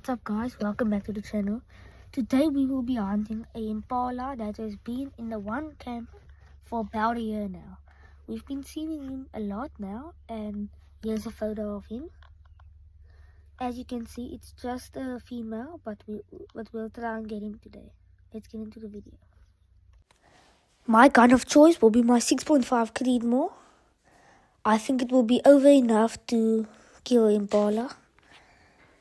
What's up guys, welcome back to the channel. Today we will be hunting a impala that has been in the one camp for about a year now. We've been seeing him a lot now, and here's a photo of him. As you can see, it's just a female, but we'll try and get him today. Let's get into the video. My gun of choice will be my 6.5 Creedmoor. I think it will be over enough to kill impala.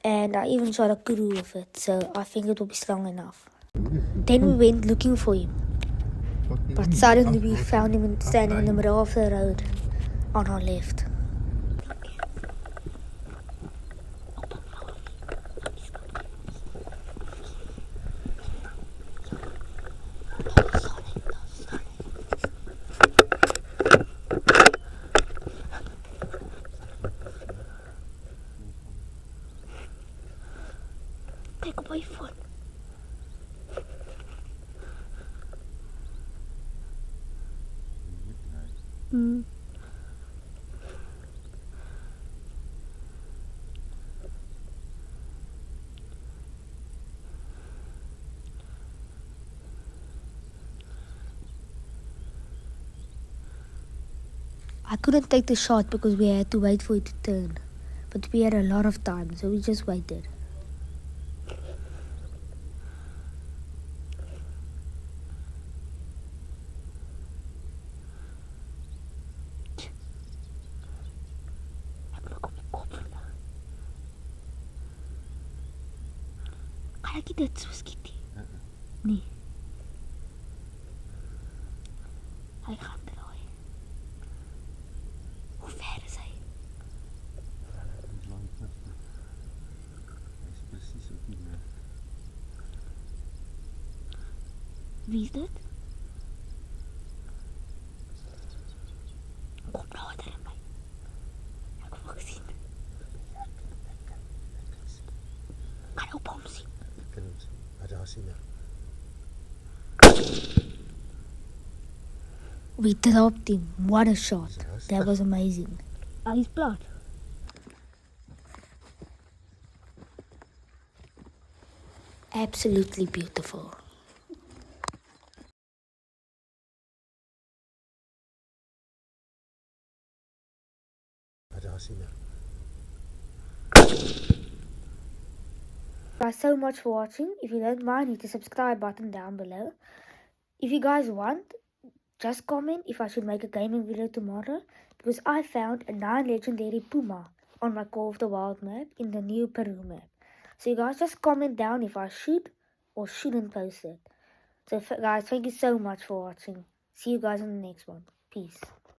And I even shot a kudu with it, so I think it will be strong enough. Then we went looking for him, but suddenly we found him standing in the middle of the road on our left. Take op my foot. I couldn't take the shot because we had to wait for it to turn, but we had a lot of time, so we just waited. Kan ek dit so skiet nie? Nee. Hy gaan draai. Hoe ver is hy? Hy is presies op die lig. Wie is dit? Kom nader aan my. Ek wil sien. Kan jy op hom sien? Ek kan hom sien. Maar daar sien ek. We dropped him. What a shot. That was amazing. He's blood. Absolutely beautiful. Maar daar sien ek. Guys, so much for watching. If you don't mind, hit the subscribe button down below. If you guys want, just comment if I should make a gaming video tomorrow, because I found a 9 legendary puma on my Call of the Wild map in the new Peru map. So you guys just comment down if I should or shouldn't post it. So guys, thank you so much for watching. See you guys in the next one. Peace.